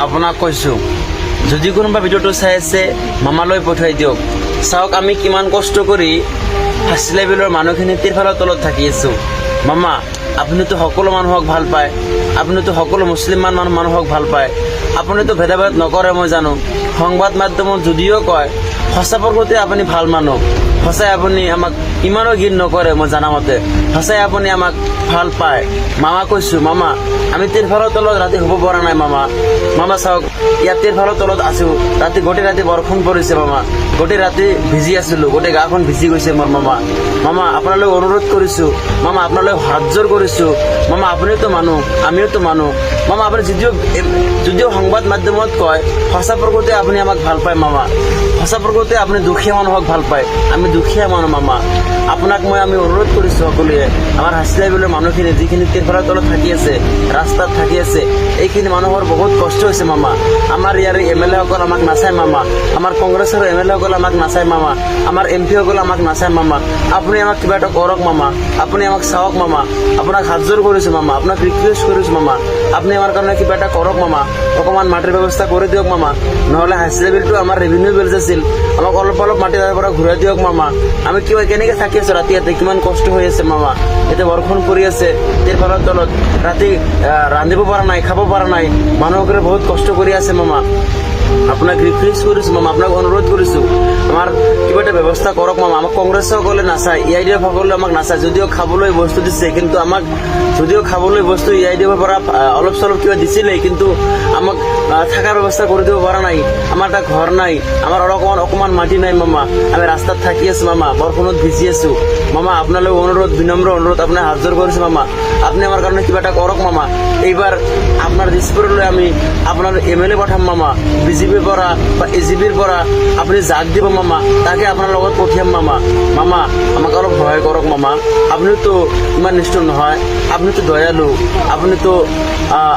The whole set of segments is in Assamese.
আপোনাক কৈছো যদি কোনোবা ভিডিঅ'টো চাই আছে মামালৈ পঠাই দিয়ক। চাওক আমি কিমান কষ্ট কৰি ফাৰ্ষ্ট লেভেলৰ মানুহখিনি তিৰফালৰ তলত থাকি আছো। মামা আপুনিতো সকলো মানুহক ভাল পায়, আপুনিতো সকলো মুছলিমান মানুহক ভাল পায়, আপুনিতো ভেদাভেদ নকৰে মই জানো। সংবাদ মাধ্যমত যদিও কয় সঁচা প্ৰকৃতি আপুনি ভাল মানুহ, সঁচাই আপুনি আমাক ইমানো ঘিণ নকৰে মই জানামতে, সঁচাই আপুনি আমাক ভাল পায়। মামা কৈছো মামা আমি তিৰফালৰ তলত ৰাতি শুব পৰা নাই মামা। মামা চাওক ইয়াত তিৰফালৰ তলত আছো, গোটেই ৰাতি বৰষুণ পৰিছে মামা, গোটেই ৰাতি ভিজি আছিলো, গোটেই গাখন ভিজি গৈছে মোৰ মামা। মামা আপোনালৈ অনুৰোধ কৰিছো মামা, আপোনালৈ হাত জোৰ কৰিছো মামা, আপুনিতো মানুহ আমিওতো মানুহ মামা। আপুনি যদিও সংবাদ মাধ্যমত কয় সঁচা প্ৰকৃতি আপুনি আমাক ভাল পায় মামা, সঁচা প্ৰকৃতি আপুনি দুখীয়া মানুহক ভাল পায়, আমি দুখীয়া মানুহ মামা। আপোনাক আমি অনুৰোধ কৰিছো সকলোৱে আমাৰ হাছিলাইবিলৰ মানুহখিনি যিখিনি তিৰফালৰ তলত থাকি আছে, ৰাস্তাত থাকি আছে, এইখিনি মানুহৰ বহুত কষ্ট হৈছে মামা। আমাৰ ইয়াৰ MLA সকল আমাক নাচায় মামা, আমাৰ কংগ্ৰেছৰ MLA সকল আমাক নাচায় মামা, আমাৰ MP সকল আমাক নাচায় মামা। আপুনি আমাক কিবা এটা কৰক মামা, আপুনি আমাক চাওক মামা, আপোনাক হাত জোৰ কৰিছো মামা, আপোনাক ৰিকুৱেষ্ট কৰিছো মামা, আপুনি আমাৰ কাৰণে কিবা এটা কৰক মামা, অকণমান মাটিৰ ব্যৱস্থা কৰি দিয়ক মামা। নহ'লে হাছিলাইবিলটো আমাৰ ৰেভিনিউ বিল আছিল, আমাক অলপ মাটি তাৰ পৰা ঘূৰাই দিয়ক মামা। আমি কেনেকে থাকি আছো ৰাতি ইয়াতে, কিমান কষ্ট হৈ আছে মামা। এতিয়া বৰষুণ পৰি আছে তিৰফালৰ তলত, ৰাতি ৰান্ধিব পৰা নাই, খাব পৰা নাই, মানুহসকলে বহুত কষ্ট কৰি আছে মামা। আপোনাক ৰিকুৱেষ্ট কৰিছো মামা, আপোনাক অনুৰোধ কৰিছো আমাৰ কিবা এটা ব্যৱস্থা কৰক মামা। আমাক কংগ্ৰেছ সকলে নাচায়, EIDF সকলে আমাক নাচায়, যদিও খাবলৈ বস্তু দিছে, কিন্তু আমাক যদিও খাবলৈ বস্তু EIDF পৰা অলপ চলপ কিবা দিছিলেই, কিন্তু আমাক থকাৰ ব্যৱস্থা কৰি দিব পৰা নাই। আমাৰ এটা ঘৰ নাই, আমাৰ অকণমান মাটি নাই মামা, আমি ৰাস্তাত থাকি আছো মামা, বৰষুণত ভিজি আছো মামা। আপোনালৈ অনুৰোধ, বিনম্ৰ অনুৰোধ, আপোনাৰ হাত জোৰ কৰিছো মামা, আপুনি আমাৰ কাৰণে কিবা এটা কৰক মামা। এইবাৰ আপোনাৰ দিছপুৰলৈ আমি আপোনাৰ MLA পঠাম মামা, BJPৰ পৰা বা AGPৰ পৰা আপুনি যাক দিব মামা, তাকে আপোনাৰ লগত পঠিয়াম মামা। মামা আমাক অলপ সহায় কৰক মামা, আপুনিতো ইমান নিষ্ঠুৰ নহয়, আপুনিতো দয়ালু, আপুনিতো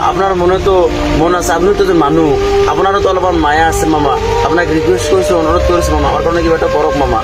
আপোনাৰ মনতো মন আছে, আপুনিতো মানুহ, আপোনাৰোতো অলপমান মায়া আছে মামা। আপোনাক ৰিকুৱেষ্ট কৰিছো, অনুৰোধ কৰিছো মামা, আমাৰ কাৰণে কিবা এটা কৰক মামা।